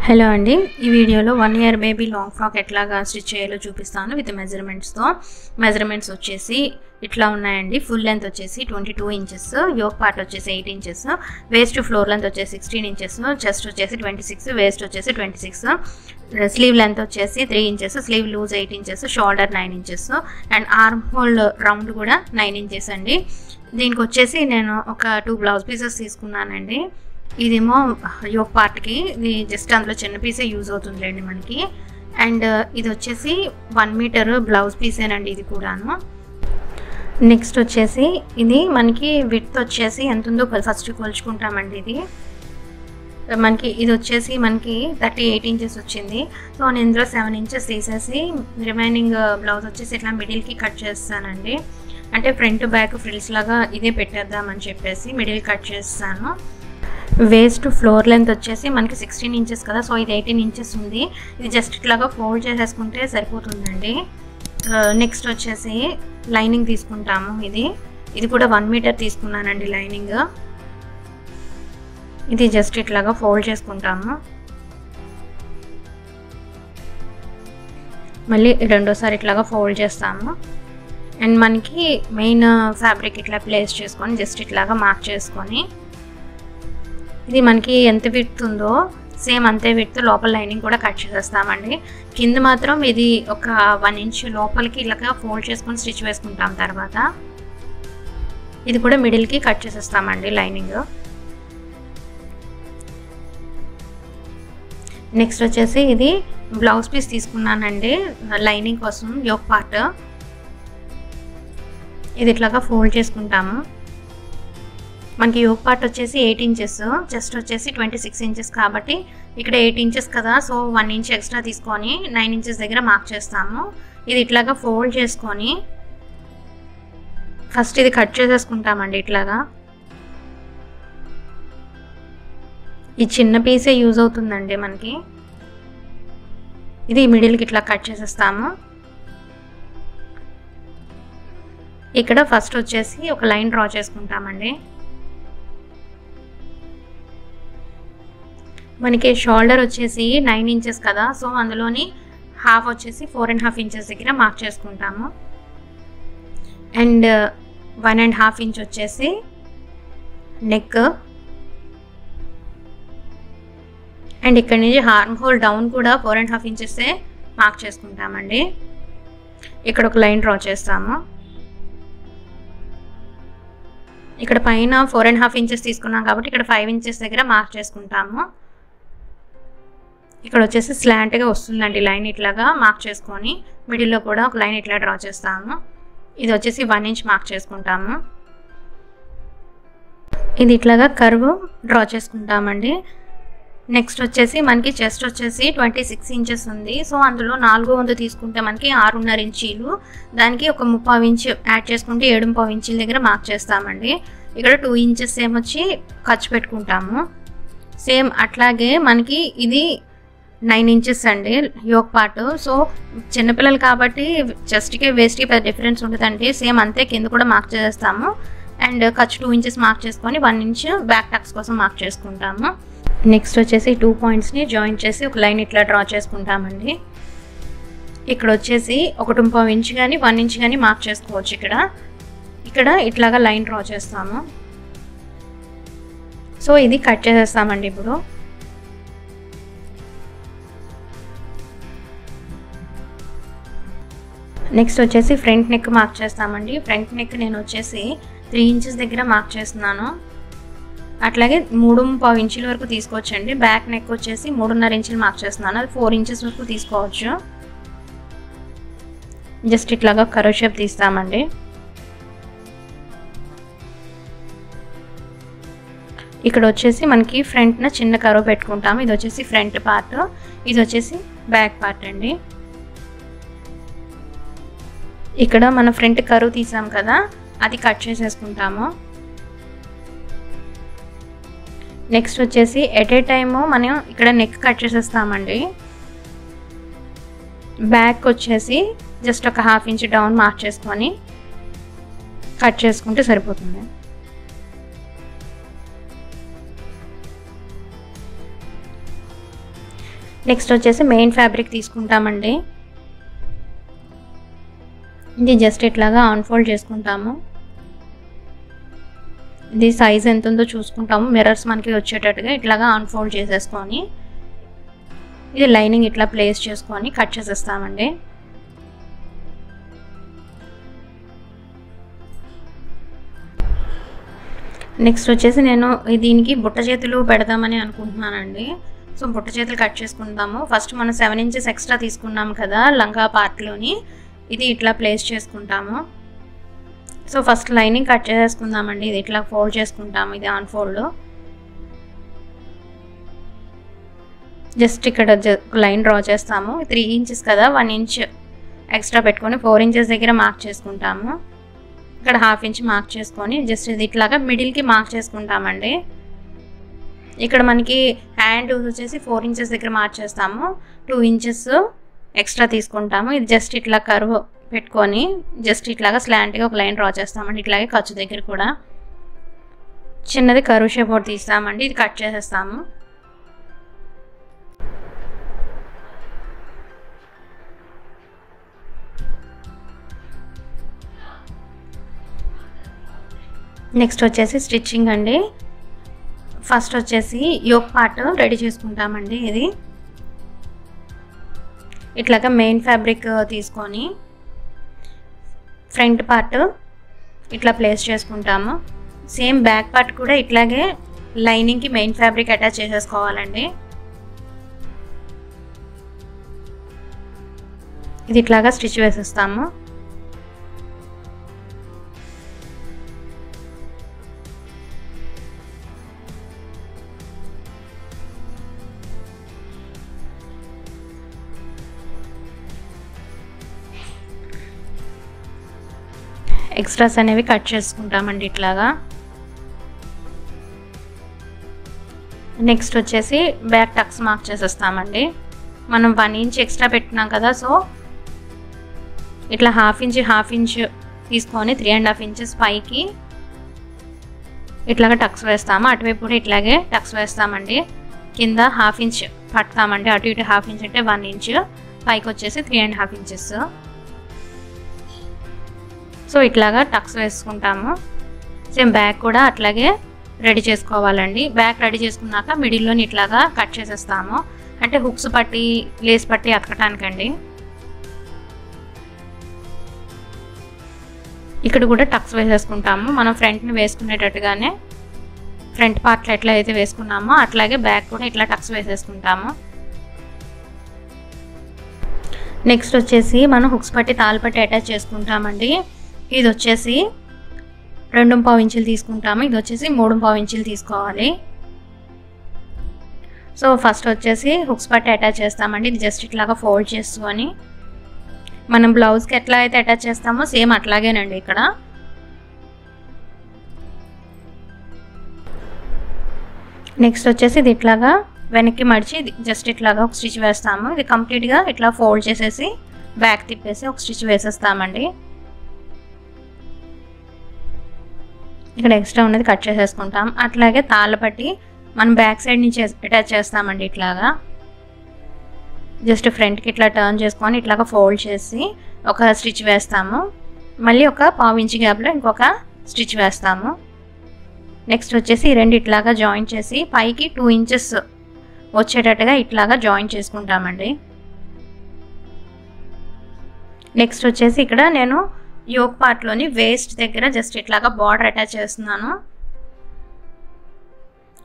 Hello అండి, ఈ వీడియోలో 1 ఇయర్ బేబీ లాంగ్ ఫ్రాక్ ఎట్లాగా స్టిచ్ చేయాలో చూపిస్తాను విత్ మెజర్మెంట్స్తో. మెజర్మెంట్స్ వచ్చేసి ఇట్లా ఉన్నాయండి. ఫుల్ లెంత్ వచ్చేసి 22 ఇంచెస్, యోక్ పార్ట్ వచ్చేసి 8 inches, waste to floor length వచ్చేసి 16 ఇంచెస్, చెస్ట్ వచ్చేసి 26, వేస్ట్ వచ్చేసి 26, స్లీవ్ లెంత్ వచ్చేసి 3 inches, sleeve loose 8 inches, shoulder 9 inches and armhole round కూడా 9 ఇంచెస్ అండి. దీనికి వచ్చేసి నేను ఒక 2 బ్లౌజ్ పీసెస్ తీసుకున్నానండి. ఇదేమో యోక్ పార్ట్కి, ఇది జస్ట్ అందులో చిన్న పీసే యూజ్ అవుతుందిలేండి మనకి. అండ్ ఇది వచ్చేసి 1 మీటర్ బ్లౌజ్ పీసేనండి ఇది కూడాను. నెక్స్ట్ వచ్చేసి ఇది మనకి విడ్త్ వచ్చేసి ఎంత ఉందో ఫస్ట్ కొలుచుకుంటామండి. ఇది వచ్చేసి మనకి 38 ఇంచెస్ వచ్చింది. సో నేను ఇందులో 7 ఇంచెస్ తీసేసి రిమైనింగ్ బ్లౌజ్ వచ్చేసి ఇట్లా మిడిల్కి కట్ చేస్తానండి. అంటే ఫ్రంట్ బ్యాక్ ఫ్రిల్స్ లాగా ఇదే పెట్టేద్దామని చెప్పేసి మిడిల్ కట్ చేస్తాను. వేస్ట్ ఫ్లోర్ లెంత్ వచ్చేసి మనకి 16 ఇంచెస్ కదా, సో ఇది 18 ఇంచెస్ ఉంది. ఇది జస్ట్ ఇట్లాగా ఫోల్డ్ చేసేసుకుంటే సరిపోతుందండి. నెక్స్ట్ వచ్చేసి లైనింగ్ తీసుకుంటాము. ఇది కూడా 1 మీటర్ తీసుకున్నానండి లైనింగ్. ఇది జస్ట్ ఇట్లాగా ఫోల్డ్ చేసుకుంటాము. మళ్ళీ రెండోసారి ఇట్లాగా ఫోల్డ్ చేస్తాము. అండ్ మనకి మెయిన్ ఫ్యాబ్రిక్ ఇట్లా ప్లేస్ చేసుకొని జస్ట్ ఇట్లాగా మార్క్ చేసుకొని, ఇది మనకి ఎంత విడ్త్ ఉందో సేమ్ అంతే విడ్త్ లోపల లైనింగ్ కూడా కట్ చేసేస్తామండి. కింద మాత్రం ఇది ఒక 1 ఇంచ్ లోపలికి ఇలాగా ఫోల్డ్ చేసుకొని స్టిచ్ వేసుకుంటాం. తర్వాత ఇది కూడా మిడిల్కి కట్ చేసేస్తామండి లైనింగ్. నెక్స్ట్ వచ్చేసి ఇది బ్లౌజ్ పీస్ తీసుకున్నానండి లైనింగ్ కోసం, యోక్ పార్ట్. ఇది ఇట్లాగా ఫోల్డ్ చేసుకుంటాము. మనకి యోక్ పార్ట్ వచ్చేసి 8 ఇంచెస్, చెస్ట్ వచ్చేసి 26 ఇంచెస్ కాబట్టి ఇక్కడ 8 ఇంచెస్ కదా, సో 1 ఇంచ్ ఎక్స్ట్రా తీసుకొని 9 ఇంచెస్ దగ్గర మార్క్ చేస్తాము. ఇది ఇట్లాగా ఫోల్డ్ చేసుకొని ఫస్ట్ ఇది కట్ చేసేసుకుంటామండి. ఇట్లాగా ఈ చిన్న పీసే యూజ్ అవుతుందండి మనకి. ఇది మిడిల్కి ఇట్లా కట్ చేసేస్తాము. ఇక్కడ ఫస్ట్ వచ్చేసి ఒక లైన్ డ్రా చేసుకుంటామండి. మనకి షోల్డర్ వచ్చేసి 9 ఇంచెస్ కదా, సో అందులోని హాఫ్ వచ్చేసి 4.5 ఇంచెస్ దగ్గర మార్క్ చేసుకుంటాము. అండ్ 1.5 ఇంచ్ వచ్చేసి నెక్. అండ్ ఇక్కడ నుంచి ఆర్మ్ హోల్ డౌన్ కూడా 4.5 ఇంచెసే మార్క్ చేసుకుంటామండి. ఇక్కడ ఒక లైన్ డ్రా చేస్తాము. ఇక్కడ పైన 4.5 ఇంచెస్ తీసుకున్నాం కాబట్టి ఇక్కడ 5 ఇంచెస్ దగ్గర మార్క్ చేసుకుంటాము. ఇక్కడ వచ్చేసి స్లాంట్గా వస్తుందండి లైన్, ఇట్లాగా మార్క్ చేసుకొని మిడిల్లో కూడా ఒక లైన్ ఇట్లా డ్రా చేస్తాము. ఇది వచ్చేసి 1 ఇంచ్ మార్క్ చేసుకుంటాము. ఇది ఇట్లాగా కర్వ్ డ్రా చేసుకుంటామండి. నెక్స్ట్ వచ్చేసి మనకి చెస్ట్ వచ్చేసి 26 ఇంచెస్ ఉంది. సో అందులో 4వ వంతు తీసుకుంటే మనకి 6.5 ఇంచీలు, దానికి ఒక 3/4 ఇంచ్ యాడ్ చేసుకుంటే 7.5 ఇంచుల దగ్గర మార్క్ చేస్తామండి. ఇక్కడ 2 ఇంచెస్ ఏమొచ్చి ఖర్చు పెట్టుకుంటాము. సేమ్ అట్లాగే మనకి ఇది 9 ఇంచెస్ అండి యోక్ పార్ట్. సో చిన్నపిల్లలు కాబట్టి చెస్ట్కి వేస్ట్కి పెద్ద డిఫరెన్స్ ఉంటుందండి. సేమ్ అంతే కింద కూడా మార్క్ చేస్తాము. అండ్ ఖర్చు 2 ఇంచెస్ మార్క్ చేసుకొని 1 ఇంచ్ బ్యాక్ టక్స్ కోసం మార్క్ చేసుకుంటాము. నెక్స్ట్ వచ్చేసి 2 పాయింట్స్ని జాయిన్ చేసి ఒక లైన్ ఇట్లా డ్రా చేసుకుంటామండి. ఇక్కడ వచ్చేసి 1.5 ఇంచ్ కానీ 1 ఇంచ్ కానీ మార్క్ చేసుకోవచ్చు. ఇక్కడ ఇట్లాగా లైన్ డ్రా చేస్తాము. సో ఇది కట్ చేసేస్తామండి. ఇప్పుడు నెక్స్ట్ వచ్చేసి ఫ్రంట్ నెక్ మార్క్ చేస్తామండి. ఫ్రంట్ నెక్ నేను వచ్చేసి 3 ఇంచెస్ దగ్గర మార్క్ చేస్తున్నాను. అట్లాగే 3.5 ఇంచుల వరకు తీసుకోవచ్చండి. బ్యాక్ నెక్ వచ్చేసి 3.5 ఇంచులు మార్క్ చేస్తున్నాను. అది 4 ఇంచెస్ వరకు తీసుకోవచ్చు. జస్ట్ ఇట్లాగా కర్వ్ షేప్ తీస్తామండి. ఇక్కడ వచ్చేసి మనకి ఫ్రంట్న చిన్న కర్వ్ పెట్టుకుంటాము. ఇది వచ్చేసి ఫ్రంట్ పార్ట్, ఇది వచ్చేసి బ్యాక్ పార్ట్ అండి. ఇక్కడ మనం ఫ్రంట్ కర్వ్ తీసాం కదా, అది కట్ చేసేసుకుంటాము. నెక్స్ట్ వచ్చేసి ఎట్ ఏ టైము మనం ఇక్కడ నెక్ కట్ చేసేస్తామండి. బ్యాక్ వచ్చేసి జస్ట్ ఒక 1/2 ఇంచ్ డౌన్ మార్క్ చేసుకొని కట్ చేసుకుంటే సరిపోతుంది. నెక్స్ట్ వచ్చేసి మెయిన్ ఫ్యాబ్రిక్ తీసుకుంటామండి. ఇది జస్ట్ ఇట్లాగా అన్ఫోల్డ్ చేసుకుంటాము. ఇది సైజ్ ఎంత ఉందో చూసుకుంటాము. మిర్రర్స్ మనకి వచ్చేటట్టుగా ఇట్లాగా అన్ఫోల్డ్ చేసేసుకొని ఇది లైనింగ్ ఇట్లా ప్లేస్ చేసుకొని కట్ చేసేస్తామండి. నెక్స్ట్ వచ్చేసి నేను దీనికి బుట్ట చేతులు పెడదామని అనుకుంటున్నానండి. సో బుట్ట చేతులు కట్ చేసుకుందాము. ఫస్ట్ మనం 7 ఇంచెస్ ఎక్స్ట్రా తీసుకున్నాము కదా లంగా పార్ట్లోని, ఇది ఇట్లా ప్లేస్ చేసుకుంటాము. సో ఫస్ట్ లైనింగ్ కట్ చేసుకుందామండి. ఇది ఇట్లా ఫోల్డ్ చేసుకుంటాము. ఇది అన్ఫోల్డ్. జస్ట్ ఇక్కడ లైన్ డ్రా చేస్తాము. 3 ఇంచెస్ కదా, 1 ఇంచ్ ఎక్స్ట్రా పెట్టుకొని 4 ఇంచెస్ దగ్గర మార్క్ చేసుకుంటాము. ఇక్కడ 1/2 ఇంచ్ మార్క్ చేసుకొని జస్ట్ ఇది ఇట్లాగా మిడిల్కి మార్క్ చేసుకుంటామండి. ఇక్కడ మనకి హ్యాండ్ వచ్చేసి 4 ఇంచెస్ దగ్గర మార్క్ చేస్తాము. 2 ఇంచెస్ ఎక్స్ట్రా తీసుకుంటాము. ఇది జస్ట్ ఇట్లా కర్వ్ పెట్టుకొని జస్ట్ ఇట్లాగా స్లాంట్గా ఒక లైన్ డ్రా చేస్తామండి. ఇట్లాగే ఖర్చు దగ్గర కూడా చిన్నది కర్వ్ షేప్ ఒకటి తీస్తామండి. ఇది కట్ చేసేస్తాము. నెక్స్ట్ వచ్చేసి స్టిచ్చింగ్ అండి. ఫస్ట్ వచ్చేసి యోక్ పార్ట్ రెడీ చేసుకుంటామండి. ఇది ఇట్లాగా మెయిన్ ఫ్యాబ్రిక్ తీసుకొని ఫ్రంట్ పార్ట్ ఇట్లా ప్లేస్ చేసుకుంటాము. సేమ్ బ్యాక్ పార్ట్ కూడా ఇట్లాగే లైనింగ్కి మెయిన్ ఫ్యాబ్రిక్ అటాచ్ చేసేసుకోవాలండి. ఇది ఇట్లాగా స్టిచ్ వేసేస్తాము. ఎక్స్ట్రాస్ అనేవి కట్ చేసుకుంటామండి ఇట్లాగా. నెక్స్ట్ వచ్చేసి బ్యాక్ టక్స్ మార్క్ చేసేస్తామండి. మనం 1 ఇంచ్ ఎక్స్ట్రా పెట్టినాం కదా, సో ఇట్లా 1/2 ఇంచ్ తీసుకొని 3.5 ఇంచెస్ పైకి ఇట్లాగా టక్స్ వేస్తాము. అటువైపు కూడా ఇట్లాగే టక్స్ వేస్తామండి. కింద 1/2 ఇంచ్ పడతామండి. అటు ఇటు 1/2 ఇంచ్ అంటే 1 ఇంచ్, పైకి వచ్చేసి 3.5 ఇంచెస్. సో ఇట్లాగా టక్స్ వేసుకుంటాము. సేమ్ బ్యాక్ కూడా అట్లాగే రెడీ చేసుకోవాలండి. బ్యాక్ రెడీ చేసుకున్నాక మిడిల్లోని ఇట్లాగా కట్ చేసేస్తాము. అంటే హుక్స్ పట్టి లేస్ పట్టి అతకటానికండి. ఇక్కడ కూడా టక్స్ వేసేసుకుంటాము. మనం ఫ్రంట్ని వేసుకునేటట్టుగానే ఫ్రంట్ పార్ట్లో ఎట్లా అయితే వేసుకున్నామో అట్లాగే బ్యాక్ కూడా ఇట్లా టక్స్ వేసేసుకుంటాము. నెక్స్ట్ వచ్చేసి మనం హుక్స్ పట్టి తాళ్ళు పట్టి అటాచ్ చేసుకుంటామండి. ఇది వచ్చేసి 2.5 ఇంచులు తీసుకుంటాము. ఇది వచ్చేసి 3.5 ఇంచులు తీసుకోవాలి. సో ఫస్ట్ వచ్చేసి హుక్స్ పట్టి అటాచ్ చేస్తామండి. ఇది జస్ట్ ఇట్లాగా ఫోల్డ్ చేసుకొని మనం బ్లౌజ్కి ఎట్లా అయితే అటాచ్ చేస్తామో సేమ్ అట్లాగేనండి. ఇక్కడ నెక్స్ట్ వచ్చేసి ఇది ఇట్లాగా వెనక్కి మడిచి జస్ట్ ఇట్లాగా ఒక స్టిచ్ వేస్తాము. ఇది కంప్లీట్గా ఇట్లా ఫోల్డ్ చేసేసి బ్యాక్ తిప్పేసి ఒక స్టిచ్ వేసేస్తామండి. ఇక్కడ ఎక్స్ట్రా ఉన్నది కట్ చేసేసుకుంటాం. అట్లాగే తాళ్ళ పట్టి మనం బ్యాక్ సైడ్ నుంచి అటాచ్ చేస్తామండి. ఇట్లాగా జస్ట్ ఫ్రంట్కి ఇట్లా టర్న్ చేసుకొని ఇట్లాగా ఫోల్డ్ చేసి ఒక స్టిచ్ వేస్తాము. మళ్ళీ ఒక 1/2 ఇంచ్ గ్యాప్లో ఇంకొక స్టిచ్ వేస్తాము. నెక్స్ట్ వచ్చేసి ఈ రెండు ఇట్లాగా జాయిన్ చేసి పైకి 2 ఇంచెస్ వచ్చేటట్టుగా ఇట్లాగా జాయిన్ చేసుకుంటామండి. నెక్స్ట్ వచ్చేసి ఇక్కడ నేను యోక్ పార్ట్లోని వేస్ట్ దగ్గర జస్ట్ ఇట్లాగా బార్డర్ అటాచ్ చేస్తున్నాను.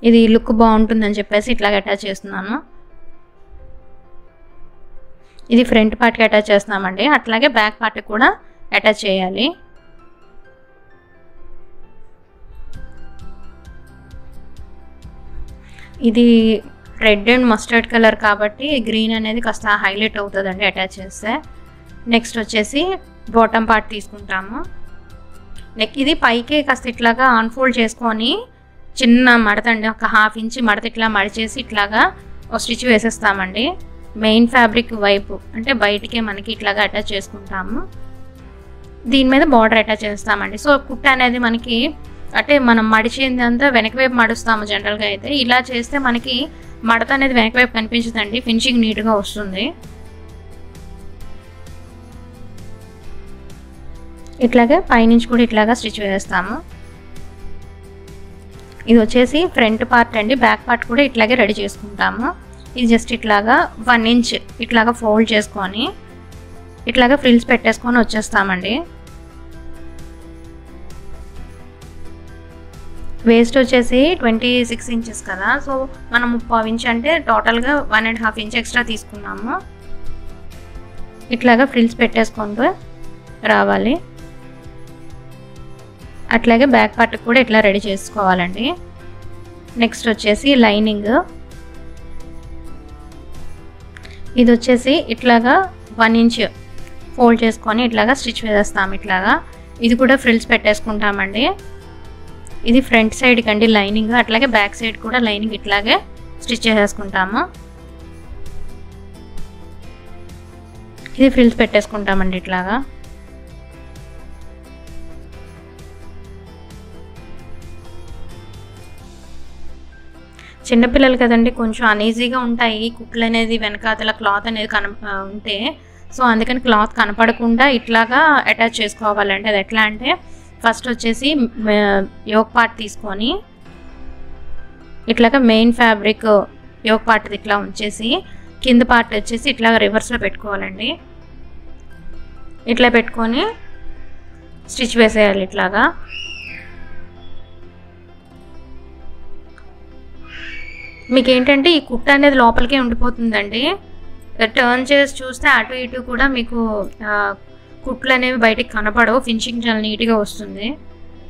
ఇది లుక్ బాగుంటుందని చెప్పేసి ఇట్లాగా అటాచ్ చేస్తున్నాను. ఇది ఫ్రంట్ పార్ట్కి అటాచ్ చేస్తున్నామండి. అట్లాగే బ్యాక్ పార్ట్కి కూడా అటాచ్ చేయాలి. ఇది రెడ్ అండ్ మస్టర్డ్ కలర్ కాబట్టి గ్రీన్ అనేది కాస్త హైలైట్ అవుతుందండి అటాచ్ చేస్తే. నెక్స్ట్ వచ్చేసి బాటమ్ పార్ట్ తీసుకుంటాము. ఇది పైకి కాస్త ఇట్లాగా అన్ఫోల్డ్ చేసుకొని చిన్న మడత అండి, ఒక 1/2 ఇంచ్ మడత ఇట్లా మడిచేసి ఇట్లాగా ఒక స్టిచ్ వేసేస్తామండి. మెయిన్ ఫ్యాబ్రిక్ వైపు అంటే బయటికే మనకి ఇట్లాగా అటాచ్ చేసుకుంటాము. దీని మీద బార్డర్ అటాచ్ చేస్తామండి. సో కుట్ట అనేది మనకి అంటే మనం మడిచేందంతా వెనక వైపు మడుస్తాము జనరల్గా అయితే. ఇలా చేస్తే మనకి మడత అనేది వెనక వైపు కనిపించదండి, ఫినిషింగ్ నీట్గా వస్తుంది. ఇట్లాగే పైనుంచి కూడా ఇట్లాగా స్టిచ్ వేస్తాము. ఇది వచ్చేసి ఫ్రంట్ పార్ట్ అండి. బ్యాక్ పార్ట్ కూడా ఇట్లాగే రెడీ చేసుకుంటాము. ఇది జస్ట్ ఇట్లాగా 1 ఇంచ్ ఇట్లాగా ఫోల్డ్ చేసుకొని ఇట్లాగా ఫ్రిల్స్ పెట్టేసుకొని వచ్చేస్తామండి. వేస్ట్ వచ్చేసి 26 ఇంచెస్ కదా, సో మనం 3/4 ఇంచ్ అంటే టోటల్గా 1.5 ఇంచ్ ఎక్స్ట్రా తీసుకున్నాము. ఇట్లాగా ఫ్రిల్స్ పెట్టేసుకుంటూ రావాలి. అట్లాగే బ్యాక్ పార్ట్ కూడా ఇట్లా రెడీ చేసుకోవాలండి. నెక్స్ట్ వచ్చేసి లైనింగ్. ఇది వచ్చేసి ఇట్లాగా 1 ఇంచ్ ఫోల్డ్ చేసుకొని ఇట్లాగా స్టిచ్ వేసేస్తాము. ఇట్లాగా ఇది కూడా ఫ్రిల్స్ పెట్టేసుకుంటామండి. ఇది ఫ్రంట్ సైడ్ కండి లైనింగ్, అట్లాగే బ్యాక్ సైడ్ కూడా లైనింగ్ ఇట్లాగే స్టిచ్ చేసేసుకుంటాము. ఇది ఫ్రిల్స్ పెట్టేసుకుంటామండి ఇట్లాగా. చిన్నపిల్లలు కదండి, కొంచెం అనీజీగా ఉంటాయి కుట్లు అనేది, వెనకాతల క్లాత్ అనేది ఉంటే, సో అందుకని క్లాత్ కనపడకుండా ఇట్లాగా అటాచ్ చేసుకోవాలండి. అది ఎట్లా అంటే ఫస్ట్ వచ్చేసి యోక్ పార్ట్ తీసుకొని ఇట్లాగా మెయిన్ ఫ్యాబ్రిక్ యోక్ పార్ట్ ఇట్లా ఉంచేసి కింద పార్ట్ వచ్చేసి ఇట్లాగా రివర్స్లో పెట్టుకోవాలండి. ఇట్లా పెట్టుకొని స్టిచ్ వేసేయాలి ఇట్లాగా. మీకు ఏంటంటే ఈ కుట్ట అనేది లోపలికే ఉండిపోతుందండి. టర్న్ చేసి చూస్తే అటు ఇటు కూడా మీకు కుట్లు అనేవి బయటికి కనపడవు, ఫినిషింగ్ చాలా నీట్గా వస్తుంది,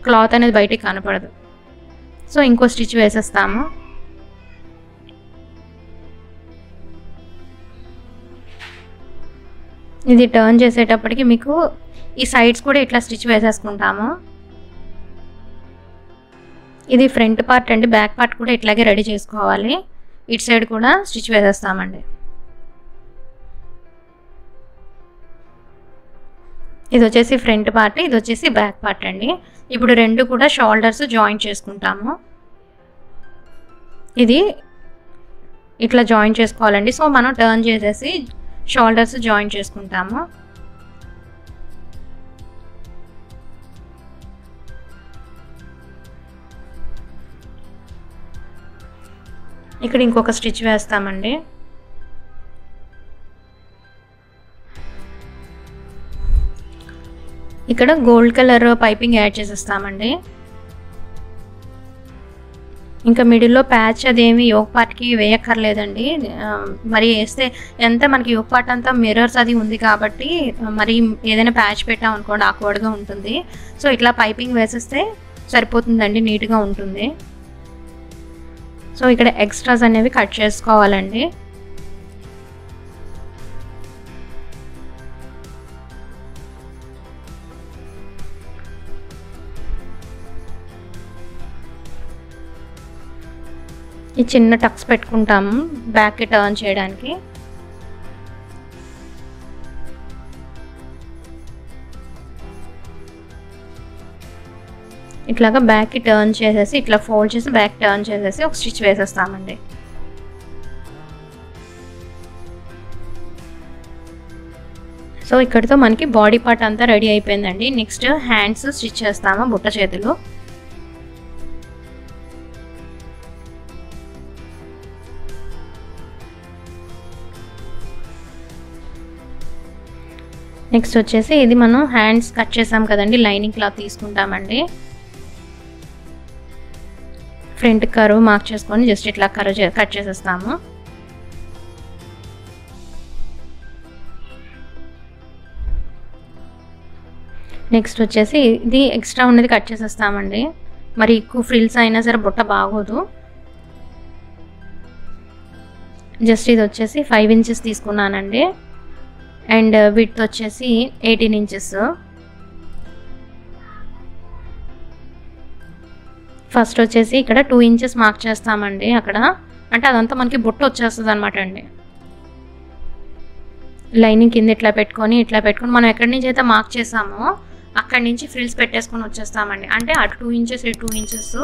క్లాత్ అనేది బయటికి కనపడదు. సో ఇంకో స్టిచ్ వేసేస్తాము. ఇది టర్న్ చేసేటప్పటికి మీకు ఈ సైడ్స్ కూడా ఇట్లా స్టిచ్ వేసేసుకుంటాము. ఇది ఫ్రంట్ పార్ట్ అండి. బ్యాక్ పార్ట్ కూడా ఇట్లాగే రెడీ చేసుకోవాలి. ఇటు సైడ్ కూడా స్టిచ్ వేసేస్తామండి. ఇది వచ్చేసి ఫ్రంట్ పార్ట్, ఇది వచ్చేసి బ్యాక్ పార్ట్ అండి. ఇప్పుడు రెండు కూడా షోల్డర్స్ జాయింట్ చేసుకుంటాము. ఇది ఇట్లా జాయింట్ చేసుకోవాలండి. సో మనం టర్న్ చేసేసి షోల్డర్స్ జాయింట్ చేసుకుంటాము. ఇక్కడ ఇంకొక స్టిచ్ వేస్తామండి. ఇక్కడ గోల్డ్ కలర్ పైపింగ్ యాడ్ చేసేస్తామండి. ఇంకా మిడిల్లో ప్యాచ్ అదేమి యోక్ పార్ట్కి వేయక్కర్లేదండి. మరి వేస్తే ఎంత మనకి యోక్ పార్ట్ అంతా మిర్రర్స్ అది ఉంది కాబట్టి మరి ఏదైనా ప్యాచ్ పెట్టాం అనుకోండి ఆక్వర్డ్గా ఉంటుంది. సో ఇట్లా పైపింగ్ వేసేస్తే సరిపోతుందండి, నీట్గా ఉంటుంది. సో ఇక్కడ ఎక్స్ట్రాస్ అనేవి కట్ చేసుకోవాలండి. ఈ చిన్న టక్స్ పెట్టుకుంటాము బ్యాక్కి టర్న్ చేయడానికి. ఇట్లాగా బ్యాక్కి టర్న్ చేసేసి ఇట్లా ఫోల్డ్ చేసి బ్యాక్ టర్న్ చేసేసి ఒక స్టిచ్ వేసేస్తామండి. సో ఇక్కడితో మనకి బాడీ పార్ట్ అంతా రెడీ అయిపోయిందండి. నెక్స్ట్ హ్యాండ్స్ స్టిచ్ చేస్తాము, బుట్ట చేతులు. నెక్స్ట్ వచ్చేసి ఇది మనం హ్యాండ్స్ కట్ చేసాం కదండి, లైనింగ్ క్లాత్ తీసుకుంటామండి. ఫ్రంట్ కర్వ్ మార్క్ చేసుకొని జస్ట్ ఇట్లా కర్వ్ కట్ చేసేస్తాము. నెక్స్ట్ వచ్చేసి ఇది ఎక్స్ట్రా ఉన్నది కట్ చేసేస్తామండి. మరి ఎక్కువ ఫ్రిల్స్ అయినా సరే బుట్ట బాగోదు. జస్ట్ ఇది వచ్చేసి 5 ఇంచెస్ తీసుకున్నానండి. అండ్ విడ్త్ వచ్చేసి 18 ఇంచెస్. ఫస్ట్ వచ్చేసి ఇక్కడ 2 ఇంచెస్ మార్క్ చేస్తామండి అక్కడ, అంటే అదంతా మనకి బుట్ట వచ్చేస్తుంది అనమాట అండి. లైనింగ్ కింద ఇట్లా పెట్టుకొని మనం ఎక్కడి నుంచి అయితే మార్క్ చేసామో అక్కడి నుంచి ఫ్రిల్స్ పెట్టేసుకొని వచ్చేస్తామండి. అంటే అటు 2 ఇంచెస్ ఇటు 2 ఇంచెస్,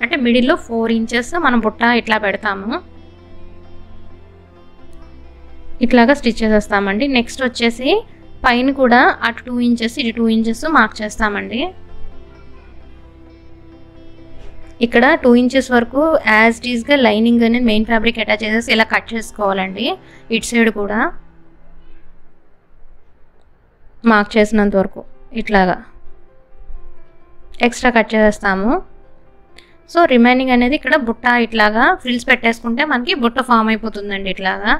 అంటే మిడిల్లో 4 ఇంచెస్ మనం బుట్ట ఇట్లా పెడతాము. ఇట్లాగా స్టిచ్ చేసేస్తామండి. నెక్స్ట్ వచ్చేసి పైన కూడా అటు 2 ఇంచెస్ ఇటు 2 ఇంచెస్ మార్క్ చేస్తామండి. ఇక్కడ 2 ఇంచెస్ వరకు యాజ్ ఇట్ ఈస్గా లైనింగ్ అనేది మెయిన్ ఫ్యాబ్రిక్ అటాచ్ చేసేసి ఇలా కట్ చేసుకోవాలండి. ఇటు సైడ్ కూడా మార్క్ చేసినంత వరకు ఇట్లాగా ఎక్స్ట్రా కట్ చేసేస్తాము. సో రిమైనింగ్ అనేది ఇక్కడ బుట్ట ఇట్లాగా ఫ్రిల్స్ పెట్టేసుకుంటే మనకి బుట్ట ఫామ్ అయిపోతుందండి. ఇట్లాగా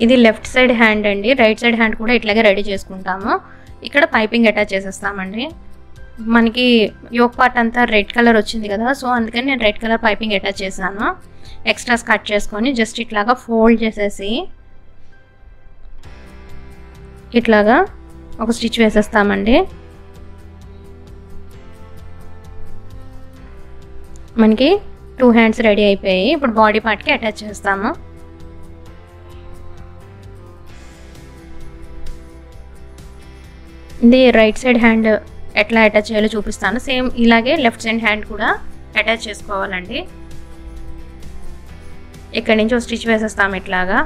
ఇది లెఫ్ట్ సైడ్ హ్యాండ్ అండి. రైట్ సైడ్ హ్యాండ్ కూడా ఇట్లాగే రెడీ చేసుకుంటాము. ఇక్కడ పైపింగ్ అటాచ్ చేసేస్తామండి. మనకి యోక్ పార్ట్ అంతా రెడ్ కలర్ వచ్చింది కదా, సో అందుకని నేను రెడ్ కలర్ పైపింగ్ అటాచ్ చేశాను. ఎక్స్ట్రాస్ కట్ చేసుకొని జస్ట్ ఇట్లాగా ఫోల్డ్ చేసేసి ఇట్లాగా ఒక స్టిచ్ వేసేస్తామండి. మనకి 2 హ్యాండ్స్ రెడీ అయిపోయాయి. ఇప్పుడు బాడీ పార్ట్కి అటాచ్ చేస్తాము. ఇది రైట్ సైడ్ హ్యాండ్ ఎట్లా అటాచ్ చేయాలో చూపిస్తాను. సేమ్ ఇలాగే లెఫ్ట్ సైడ్ హ్యాండ్ కూడా అటాచ్ చేసుకోవాలండి. ఇక్కడి నుంచి ఒక స్టిచ్ వేసేస్తాము ఇట్లాగా.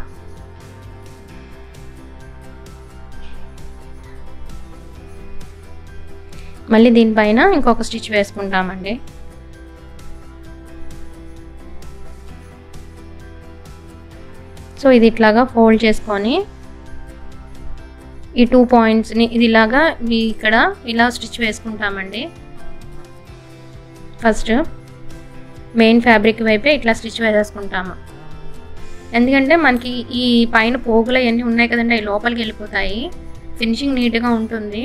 మళ్ళీ దీనిపైన ఇంకొక స్టిచ్ వేసుకుంటామండి. సో ఇది ఇట్లాగా ఫోల్డ్ చేసుకొని ఈ 2 పాయింట్స్ని ఇది ఇలాగా ఇక్కడ ఇలా స్టిచ్ వేసుకుంటామండి. ఫస్ట్ మెయిన్ ఫ్యాబ్రిక్ వైపే ఇట్లా స్టిచ్ వేసేసుకుంటాము. ఎందుకంటే మనకి ఈ పైన పోగులు అవన్నీ ఉన్నాయి కదండి, అవి లోపలికి వెళ్ళిపోతాయి. ఫినిషింగ్ నీట్గా ఉంటుంది,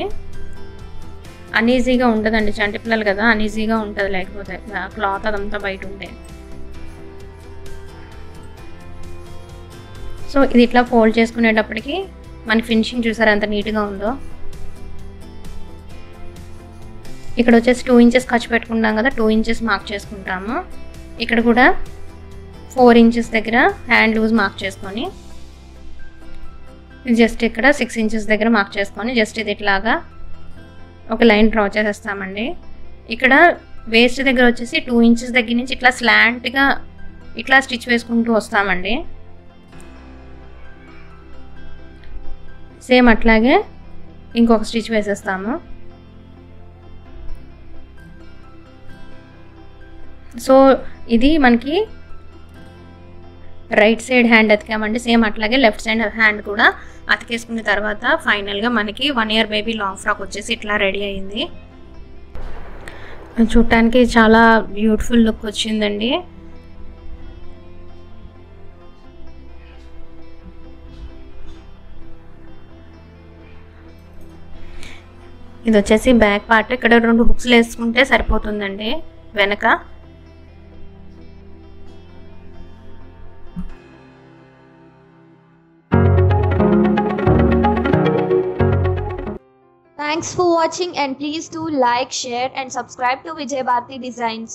అనీజీగా ఉంటుందండి. చంటి పిల్లలు కదా, అనీజీగా ఉంటుంది లేకపోతే క్లాత్ అదంతా బయట ఉంటే. సో ఇది ఇట్లా ఫోల్డ్ చేసుకునేటప్పటికి మన ఫినిషింగ్ చూసారా ఎంత నీట్గా ఉందో. ఇక్కడ వచ్చేసి 2 ఇంచెస్ ఖర్చు పెట్టుకుంటాం కదా, 2 ఇంచెస్ మార్క్ చేసుకుంటాము. ఇక్కడ కూడా 4 ఇంచెస్ దగ్గర హ్యాండ్ లూజ్ మార్క్ చేసుకొని జస్ట్ ఇక్కడ 6 ఇంచెస్ దగ్గర మార్క్ చేసుకొని జస్ట్ ఇది ఇట్లాగా ఒక లైన్ డ్రా చేసేస్తామండి. ఇక్కడ వేస్ట్ దగ్గర వచ్చేసి 2 ఇంచెస్ దగ్గర నుంచి ఇట్లా స్లాంట్గా ఇట్లా స్టిచ్ వేసుకుంటూ వస్తామండి. సేమ్ అట్లాగే ఇంకొక స్టిచ్ వేసేస్తాము. సో ఇది మనకి రైట్ సైడ్ హ్యాండ్ అతికామండి. సేమ్ అట్లాగే లెఫ్ట్ సైడ్ హ్యాండ్ కూడా అతికేసుకున్న తర్వాత ఫైనల్గా మనకి 1 ఇయర్ బేబీ లాంగ్ ఫ్రాక్ వచ్చేసి ఇట్లా రెడీ అయింది. చూడటానికి చాలా బ్యూటిఫుల్ లుక్ వచ్చిందండి. ఇది వచ్చేసి బ్యాక్ పార్ట్. ఇక్కడ 2 హుక్స్లు వేసుకుంటే సరిపోతుందండి వెనక. Thanks for watching and please do like, share and subscribe to Vijay Bharati Designs.